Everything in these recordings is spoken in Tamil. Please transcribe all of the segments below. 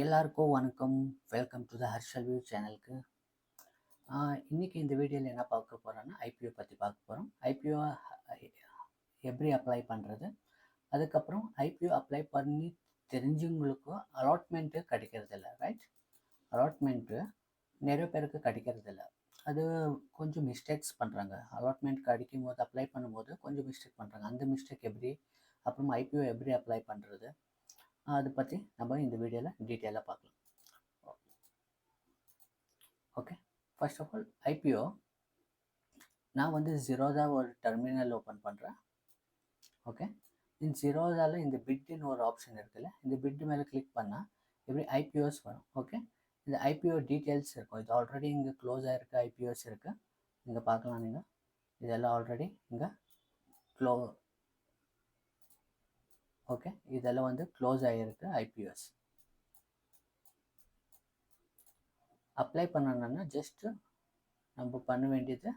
எல்லாருக்கும் வணக்கம். Welcome to the Harshal view சேனலுக்கு. இன்றைக்கி இந்த வீடியோவில் என்ன பார்க்க போகிறோன்னா ஐபிஓ பற்றி பார்க்க போகிறோம். ஐபிஓ எப்படி அப்ளை பண்ணுறது, அதுக்கப்புறம் ஐபிஓ அப்ளை பண்ணி தெரிஞ்சவங்களுக்கும் அலாட்மெண்ட்டு கிடைக்கிறதில்ல, ரைட்? அலாட்மெண்ட்டு நிறைய பேருக்கு கிடைக்கிறதில்ல. அது கொஞ்சம் மிஸ்டேக்ஸ் பண்ணுறாங்க. அலாட்மெண்ட் கிடைக்கும் போது அப்ளை பண்ணும்போது கொஞ்சம் மிஸ்டேக் பண்ணுறாங்க. அந்த மிஸ்டேக் எப்படி, அப்புறமா ஐபிஓ எப்படி அப்ளை பண்ணுறது, அதை பற்றி நம்ம இந்த வீடியோவில் டீட்டெயிலாக பார்க்கலாம். Okay, first of all IPO நான் வந்து ஜீரோதா ஒரு டெர்மினல் ஓப்பன் பண்ணுறேன். ஓகே, இந்த ஜீரோதாவில் இந்த பிட்டுன்னு ஒரு ஆப்ஷன் இருக்குல்ல, இந்த பிட்டு மேலே கிளிக் பண்ணால் எப்படி ஐபிஓஸ் வரும். ஓகே, இந்த ஐபிஓ டீட்டெயில்ஸ் இருக்கும். இது ஆல்ரெடி இங்கே க்ளோஸ் ஆகிருக்கு ஐபிஓஸ் இருக்குது. இங்கே பார்க்கலாம் நீங்கள், இதெல்லாம் ஆல்ரெடி இங்கே ஓகே, இதெல்லாம் வந்து க்ளோஸ் ஆகிருக்கு ஐபிஓஸ். அப்ளை பண்ணணுன்னா ஜஸ்ட்டு நம்ம பண்ண வேண்டியது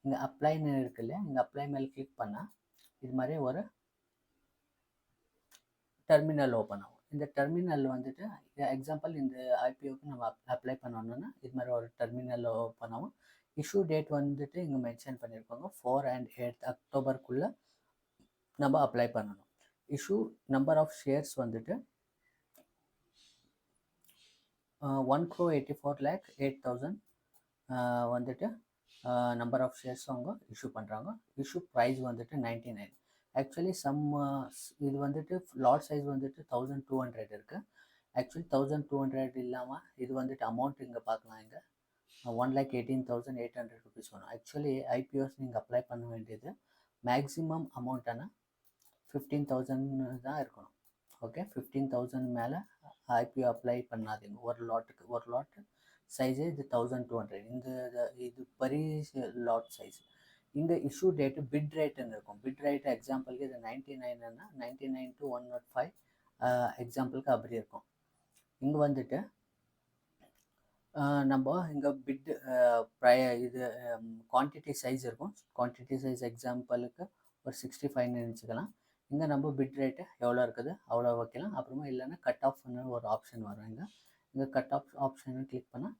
இங்கே அப்ளைன்னு இருக்குல்ல, இங்கே அப்ளை மேலே கிளிக் பண்ணால் இது மாதிரி ஒரு டெர்மினல் ஓப்பன் ஆகும். இந்த டெர்மினல் வந்துட்டு எக்ஸாம்பிள் இந்த ஐபிஓக்கு நம்ம அப்ளை பண்ணணும்னா இது மாதிரி ஒரு டெர்மினல் ஓப்பன் ஆகும். இஷ்யூ டேட் வந்துட்டு இங்கே மென்ஷன் பண்ணியிருப்பாங்க 4 and 8 அக்டோபருக்குள்ளே நம்ம அப்ளை பண்ணணும். இஷ்யூ நம்பர் ஆஃப் ஷேர்ஸ் வந்துட்டு 1,84,08,000 வந்துட்டு நம்பர் ஆஃப் ஷேர்ஸ் அவங்க இஷ்யூ பண்ணுறாங்க. இஷ்யூ ப்ரைஸ் வந்துட்டு 99. ஆக்சுவலி இது வந்துட்டு லாட் சைஸ் வந்துட்டு 1200 இருக்குது. ஆக்சுவலி 1200 இல்லாமல் இது வந்துட்டு அமௌண்ட் இங்கே பார்க்கலாம். இங்கே 1,18,800 rupees வரும். ஆக்சுவலி ஐபிஓஸ் நீங்கள் அப்ளை பண்ண வேண்டியது மேக்ஸிமம் அமௌண்ட்டான 15,000 தான் இருக்கணும். ஓகே, 15,000 மேலே ஐபிஓ அப்ளை பண்ணாதீங்க. ஒரு லாட்டு சைஸு இது 1200. இது பெரிய லாட் சைஸ். இந்த இஷ்யூ டேட்டு பிட் ரேட்டுன்னு இருக்கும். பிட் ரேட் எக்ஸாம்பிளுக்கு இது 99ன்னா 99 to 105 எக்ஸாம்பிளுக்கு அப்படி இருக்கும். இங்கே வந்துட்டு நம்ம இங்கே பிட் இது குவான்டிட்டி சைஸ் இருக்கும். குவான்டிட்டி சைஸ் எக்ஸாம்பிளுக்கு ஒரு 65ன்னு நினச்சிக்கலாம். இங்கே நம்ம பிட் ரேட்டு எவ்வளோ இருக்குது அவ்வளோ வைக்கலாம். அப்புறமா இல்லைன்னா கட் ஆஃப்னு ஒரு ஆப்ஷன் வரும். இங்கே கட் ஆஃப் ஆப்ஷனை கிளிக் பண்ணால்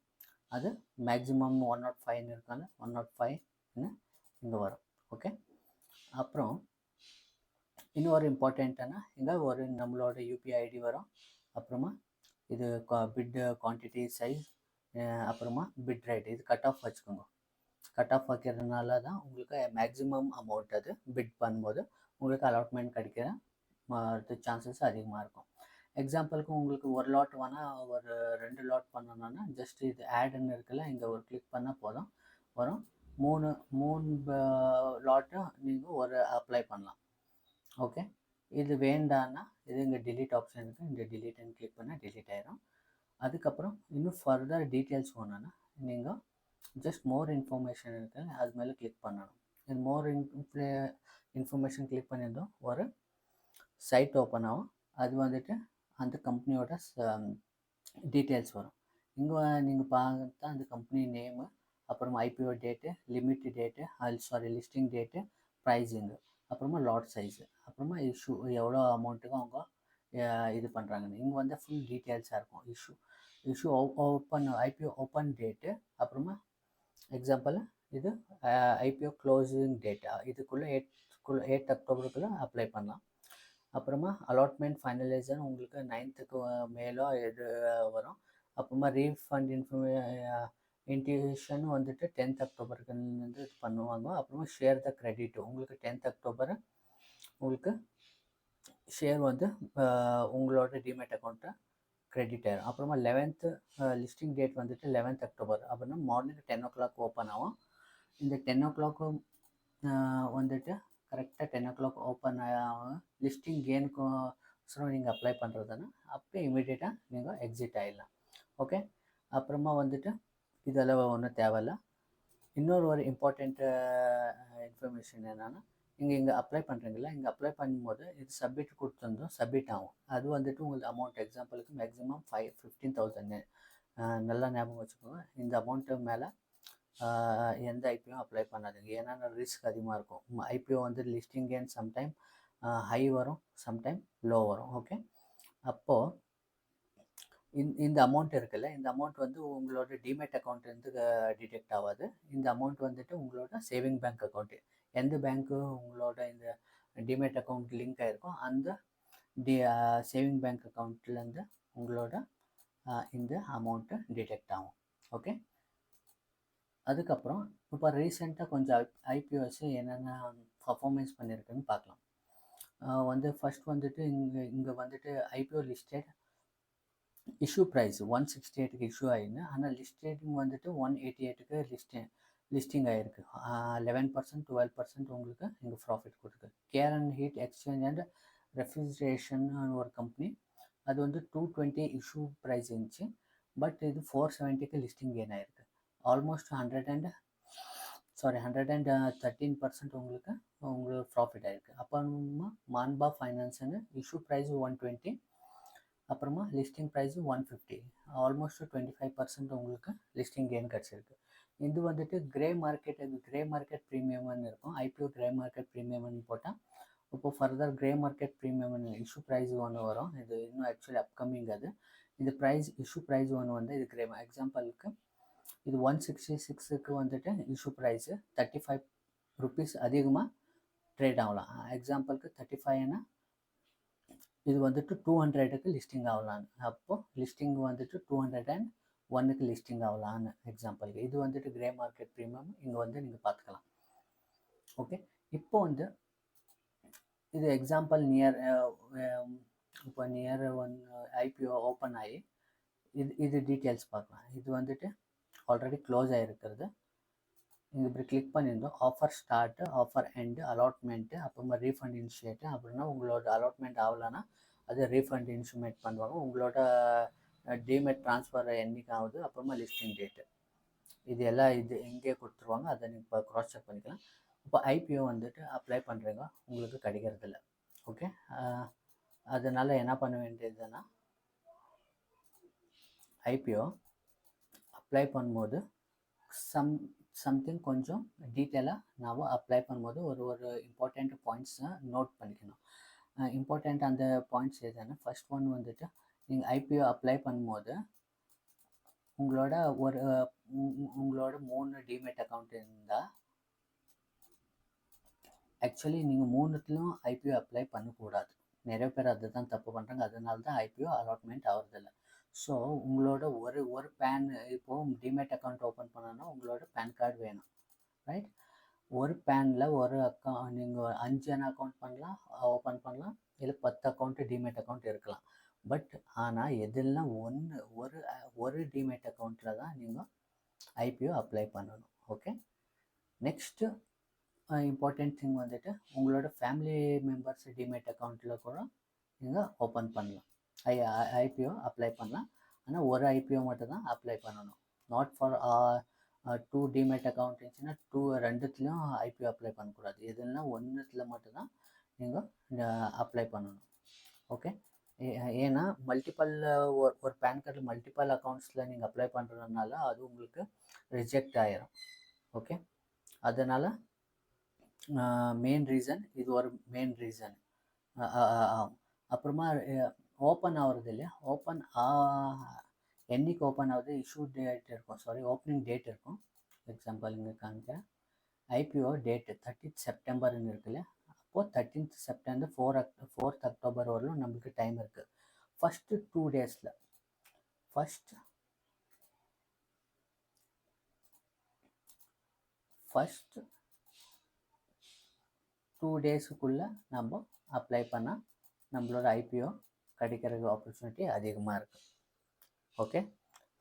அது மேக்ஸிமம் 105ன்னு இருக்காங்க, 105ன்னு இங்கே வரும். ஓகே, அப்புறம் இன்னொரு இம்பார்ட்டண்ட்டான இங்கே ஒரு நம்மளோட யூபிஐ ஐடி வரும். அப்புறமா இது பிட் குவான்டிட்டி சைஸ், அப்புறமா பிட் ரேட், இது கட் ஆஃப் வச்சுக்கோங்க. கட் ஆஃப் வைக்கிறதுனால தான் உங்களுக்கு மேக்ஸிமம் அமௌண்ட் அது பிட் பண்ணும்போது உங்களுக்கு அலாட்மெண்ட் கிடைக்கிற சான்சஸ் அதிகமாக இருக்கும். எக்ஸாம்பிளுக்கு உங்களுக்கு ஒரு லாட் வேணால் ஒரு 2 லாட் பண்ணணுன்னா ஜஸ்ட் இது ஆடுன்னு இருக்குல்ல, இங்கே ஒரு கிளிக் பண்ணால் போதும் வரும். 3 லாட்டு நீங்கள் ஒரு அப்ளை பண்ணலாம். ஓகே, இது வேண்டான்னா இது இங்கே டிலீட் ஆப்ஷன் இருக்குது. இந்த டிலீட்னு கிளிக் பண்ணால் டிலீட் ஆயிரும். அதுக்கப்புறம் இன்னும் ஃபர்தர் டீட்டெயில்ஸ் வேணும்னா நீங்கள் ஜஸ்ட் மோர் இன்ஃபர்மேஷன் இருக்குது, அது மேலே கிளிக் பண்ணணும். இது மோர் இன்ஃபர்மேஷன் கிளிக் பண்ணியிருந்தோம் ஒரு சைட் ஓப்பன் ஆகும். அது வந்துட்டு அந்த கம்பெனியோட டீட்டெயில்ஸ் வரும். இங்கே நீங்கள் பார்த்தா அந்த கம்பெனி நேமு, அப்புறமா IPO date, limit date, listing date, pricing, அப்புறமா லாட் சைஸு, அப்புறமா இஷ்யூ எவ்வளோ அமௌண்ட்டுக்கு அவங்க இது பண்ணுறாங்கன்னு இங்கே வந்து ஃபுல் டீட்டெயில்ஸாக இருக்கும். Issue open IPO open date, அப்புறமா எக்ஸாம்பிள் இது ஐபிஓ க்ளோசிங் டேட்டா, இதுக்குள்ளே 8 அக்டோபருக்குள்ளே அப்ளை பண்ணலாம். அப்புறமா அலாட்மெண்ட் ஃபைனலைசர் உங்களுக்கு 9th மேலோ இது வரும். அப்புறமா ரீஃபண்ட் இன்டியூஷன் வந்துட்டு 10th அக்டோபருக்கு வந்து இது பண்ணுவாங்க. அப்புறமா ஷேர் த கிரெடிட் உங்களுக்கு 10th அக்டோபர் உங்களுக்கு ஷேர் வந்து உங்களோட டிமேட் அக்கௌண்ட்டை கிரெடிட் ஆயிரும். அப்புறமா 11th லிஸ்டிங் டேட் வந்துட்டு 11th அக்டோபர். அப்படின்னா மார்னிங் 10 o'clock ஓப்பன் ஆகும். இந்த 10 o'clock வந்துட்டு கரெக்டாக 10 o'clock ஓப்பன் ஆகும். லிஸ்டிங் கேனுக்கு நீங்கள் அப்ளை பண்ணுறதுன்னா அப்போ இமீடியட்டாக நீங்கள் எக்ஸிட் ஆகிடலாம். ஓகே, அப்புறமா வந்துட்டு இதெல்லாம் ஒன்றும் தேவையில்லை. இன்னொரு ஒரு இம்பார்ட்டண்ட் இன்ஃபர்மேஷன் என்னென்னா, இங்கே அப்ளை பண்ணுறீங்களா, இங்கே அப்ளை பண்ணும்போது இது சப்மிட் கொடுத்துருந்தோம், சப்மிட் ஆகும். அது வந்துட்டு உங்களுக்கு அமௌண்ட் எக்ஸாம்பிளுக்கு மேக்ஸிமம் 15,000 நல்லா ஞாபகம் வச்சுக்கோங்க. இந்த அமௌண்ட்டு மேலே எந்த ஐபிஓ அப்ளை பண்ணாதீங்க, ஏன்னா ரிஸ்க் அதிகமாக இருக்கும். ஐபிஓ வந்து லிஸ்டிங் கேன் சம்டைம் ஹை வரும், சம்டைம் லோ வரும். ஓகே, அப்போது இந்த அமௌண்ட் இருக்குல்ல, இந்த அமௌண்ட் வந்து உங்களோட டிமேட் அக்கௌண்ட்லேருந்து டிடெக்ட் ஆகாது. இந்த அமௌண்ட் வந்துட்டு உங்களோட சேவிங் பேங்க் அக்கௌண்ட்டு, எந்த பேங்க்கு உங்களோட இந்த டிமேட் அக்கௌண்ட் லிங்க் ஆகிருக்கோ அந்த சேவிங் பேங்க் அக்கௌண்ட்லேருந்து உங்களோட இந்த அமௌண்ட்டு டிடெக்ட் ஆகும். ஓகே, அதுக்கப்புறம் இப்போ ரீசெண்டாக கொஞ்சம் ஐபிஓஸ் என்னென்ன பர்ஃபார்மன்ஸ் பண்ணியிருக்குன்னு பார்க்கலாம். வந்து ஃபர்ஸ்ட் வந்துட்டு இங்கே வந்துட்டு ஐபிஓ லிஸ்டட் இஷ்யூ ப்ரைஸ் 168க்கு இஷ்யூ ஆகிருந்தது. ஆனால் லிஸ்டேட்டிங் வந்துட்டு 188க்கு லிஸ்டிங் ஆகிருக்கு. 11% 12% உங்களுக்கு இங்கே ப்ராஃபிட் கொடுக்கு. Care and heat exchange and refrigeration ஒரு கம்பெனி, அது வந்து 220 இஷ்யூ ப்ரைஸ் இருந்துச்சு. பட் இது 470க்கு லிஸ்டிங் கெயின் ஆகிருக்கு. ஆல்மோஸ்ட் 113% உங்களுக்கு ப்ராஃபிட் ஆகிருக்கு. அப்புறமா மான்பா ஃபைனான்ஸ்னு இஷ்யூ ப்ரைஸ் 120, அப்புறமா லிஸ்டிங் ப்ரைஸ் 150, ஆல்மோஸ்ட் 25% உங்களுக்கு லிஸ்டிங் கெயின் கிடச்சிருக்கு. இது வந்துட்டு கிரே மார்க்கெட் ப்ரீமியம்னு இருக்கும். ஐபிஓ கிரே மார்க்கெட் ப்ரீமியம்னு போட்டால் இப்போ ஃபர்தர் கிரே மார்க்கெட் ப்ரீமியம்னு இஷ்யூ ப்ரைஸ் ஒன்று வரும். இது இன்னும் ஆக்சுவலி அப்கமிங். அது இது இஷ்யூ ப்ரைஸ் ஒன்று வந்து இது கிரே எக்ஸாம்பிளுக்கு இது 166க்கு வந்துட்டு இஷ்யூ ப்ரைஸு 35 ருபீஸ் அதிகமாக ட்ரேட் ஆகலாம். எக்ஸாம்பிளுக்கு 35னா இது வந்துட்டு 200க்கு லிஸ்டிங் ஆகலான்னு. அப்போது லிஸ்டிங் வந்துட்டு 201க்கு லிஸ்டிங் ஆகலான்னு எக்ஸாம்பிளுக்கு. இது வந்துட்டு கிரே மார்க்கெட் ப்ரீமியம் இங்கே வந்து நீங்கள் பார்த்துக்கலாம். ஓகே, இப்போ வந்து இது எக்ஸாம்பிள் இப்போ நியர் ஐபிஓ ஓப்பன் ஆகி இது டீட்டெயில்ஸ் பார்க்கலாம். இது வந்துட்டு ஆல்ரெடி க்ளோஸ் ஆகிருக்கிறது. நீங்கள் இப்படி கிளிக் பண்ணியிருந்தோம். Offer start, offer end, allotment, அப்புறமா ரீஃபண்ட் இனிஷியேட்டு. அப்படின்னா உங்களோட அலாட்மெண்ட் ஆகலைன்னா அது ரீஃபண்ட் இனிஷியேட் பண்ணுவாங்க. உங்களோட டிமெட் ட்ரான்ஸ்ஃபர் என்னைக்கு ஆகுது, அப்புறமா லிஸ்டிங் டேட்டு, இது எல்லாம் இங்கே கொடுத்துருவாங்க. அதை நீங்கள் இப்போ க்ராஸ் செக் பண்ணிக்கலாம். இப்போ ஐபிஓ வந்துட்டு அப்ளை பண்ணுறீங்க, உங்களுக்கு கிடைக்கிறதில்ல. ஓகே, அதனால் என்ன பண்ண வேண்டியதுன்னா ஐபிஓ அப்ளை பண்ணும்போது சம்திங் கொஞ்சம் டீட்டெயிலாக ನಾವು அப்ளை பண்ணும்போது ஒரு இம்பார்ட்டண்ட் பாயிண்ட்ஸை நோட் பண்ணிக்கணும். இம்பார்ட்டண்ட் அந்த பாயிண்ட்ஸ் எதுன்னா, ஃபர்ஸ்ட் ஒன் வந்துட்டு நீங்கள் ஐபிஓ அப்ளை பண்ணும்போது உங்களோட 3 டிமெட் அக்கௌண்ட் இருந்தால், ஆக்சுவலி நீங்கள் 3த்துலையும் ஐபிஓ அப்ளை பண்ணக்கூடாது. நிறைய பேர் அதை தான் தப்பு பண்ணுறாங்க. அதனால தான் ஐபிஓ அலாட்மெண்ட் ஆகிறதில்ல. ஸோ உங்களோட ஒரு பேன், இப்போது டிமெட் அக்கௌண்ட் ஓப்பன் பண்ணணும்னா உங்களோட பேன் கார்டு வேணும், ரைட்? ஒரு பேனில் நீங்கள் 5 அக்கௌண்ட் ஓப்பன் பண்ணலாம், இல்லை 10 அக்கௌண்ட்டு டிமெட் அக்கௌண்ட் இருக்கலாம். பட் ஆனால் எதெல்லாம் ஒரு டிமெட் அக்கௌண்ட்டில் தான் நீங்கள் ஐபிஓ அப்ளை பண்ணணும். ஓகே, நெக்ஸ்ட்டு இம்பார்ட்டண்ட் திங் வந்துட்டு உங்களோட ஃபேமிலி மெம்பர்ஸ் டிமெட் அக்கௌண்ட்டில் கூட நீங்கள் ஓப்பன் பண்ணலாம், ஐபிஓ அப்ளை பண்ணலாம். ஆனால் ஒரு ஐபிஓ மட்டும் தான் அப்ளை பண்ணணும். நாட் ஃபார் 2 டிமெட் அக்கௌண்ட் இருந்துச்சுன்னா ரெண்டுத்துலேயும் ஐபிஓ அப்ளை பண்ணக்கூடாது. எதுனா ஒன்றுத்தில் மட்டும்தான் நீங்கள் அப்ளை பண்ணணும். ஓகே, ஏன்னா மல்டிப்பல் ஒரு பேன் கார்டில் மல்டிப்பல் அக்கௌண்ட்ஸில் நீங்கள் அப்ளை பண்ணுறதுனால அது உங்களுக்கு ரிஜெக்ட் ஆகிரும். ஓகே, அதனால் மெயின் ரீசன் இது ஒரு மெயின் ரீசன். அப்புறமா ஓப்பன் ஆகிறது இல்லையா, என்னைக்கு ஓப்பன் ஆகுது, இஷ்யூ டேட் இருக்கும், ஓப்பனிங் டேட் இருக்கும். எக்ஸாம்பிள் இங்கே காமிக்க ஐபிஓ டேட்டு 30th செப்டம்பர்னு இருக்குல்ல. அப்போது 13th செப்டம்பர் 4th அக்டோபர் வரலும் நம்மளுக்கு டைம் இருக்குது. ஃபஸ்ட்டு 2 டேஸில் ஃபஸ்ட் 2 டேஸுக்குள்ளே நம்ம அப்ளை பண்ணால் நம்மளோட ஐபிஓ கிடைக்கிறதுக்கு ஆப்பர்ச்சுனிட்டி அதிகமாக இருக்குது. ஓகே,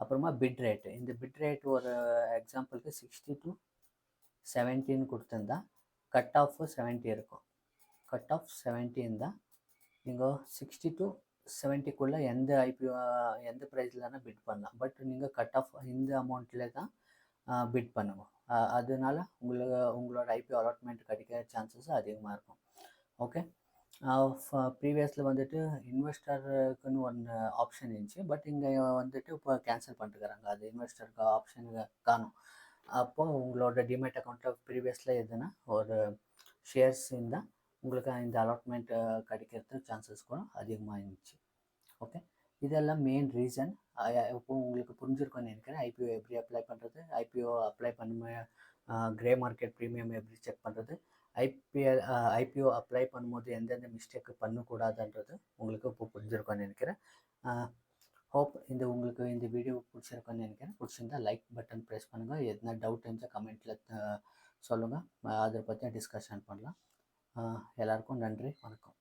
அப்புறமா பிட் ரேட்டு. இந்த பிட் ரேட் ஒரு எக்ஸாம்பிளுக்கு 60 to 70 கொடுத்துருந்தா கட் ஆஃப் 70 இருக்கும். கட் ஆஃப் 70 இருந்தால் நீங்கள் 60 to 70க்குள்ளே எந்த ப்ரைஸ்லனா பிட் பண்ணலாம். பட் நீங்கள் கட் ஆஃப் இந்த அமௌண்ட்டில் தான் பிட் பண்ணுவோம். அதனால உங்களோட ஐபிஓ அலாட்மெண்ட் கிடைக்கிற சான்சஸ் அதிகமாக இருக்கும். ஓகே, ப்ரீவியஸில் வந்துட்டு இன்வெஸ்டருக்குன்னு ஒன்று ஆப்ஷன் இருந்துச்சு. பட் இங்கே வந்துட்டு இப்போ கேன்சல் பண்ணிட்டுருக்காங்க. அது இன்வெஸ்டருக்கு ஆப்ஷன் காணும். அப்போது உங்களோட டிமெட் அக்கௌண்ட்டில் ப்ரீவியஸில் எதுனா ஒரு ஷேர்ஸ் இருந்தால் உங்களுக்கு இந்த அலாட்மெண்ட் கிடைக்கிறது சான்சஸ் கூட அதிகமாக இருந்துச்சு. ஓகே, இதெல்லாம் மெயின் ரீசன். இப்போ உங்களுக்கு புரிஞ்சிருக்கும்னு நினைக்கிறேன். ஐபிஓ எப்படி அப்ளை பண்ணுறது, ஐபிஓ அப்ளை பண்ண கிரே மார்க்கெட் ப்ரீமியம் எப்படி செக் பண்ணுறது, ஐபிஓ அப்ளை பண்ணும்போது எந்தெந்த மிஸ்டேக்கு பண்ணக்கூடாதுன்றது உங்களுக்கு இப்போ புரிஞ்சிருக்கும்னு நினைக்கிறேன். ஹோப் உங்களுக்கு இந்த வீடியோ பிடிச்சிருக்குன்னு நினைக்கிறேன். பிடிச்சிருந்தா லைக் பட்டன் ப்ரெஸ் பண்ணுங்கள். எதனா டவுட் இருந்தால் கமெண்ட்டில் சொல்லுங்கள். அதை பற்றி டிஸ்கஷன் பண்ணலாம். எல்லாருக்கும் நன்றி, வணக்கம்.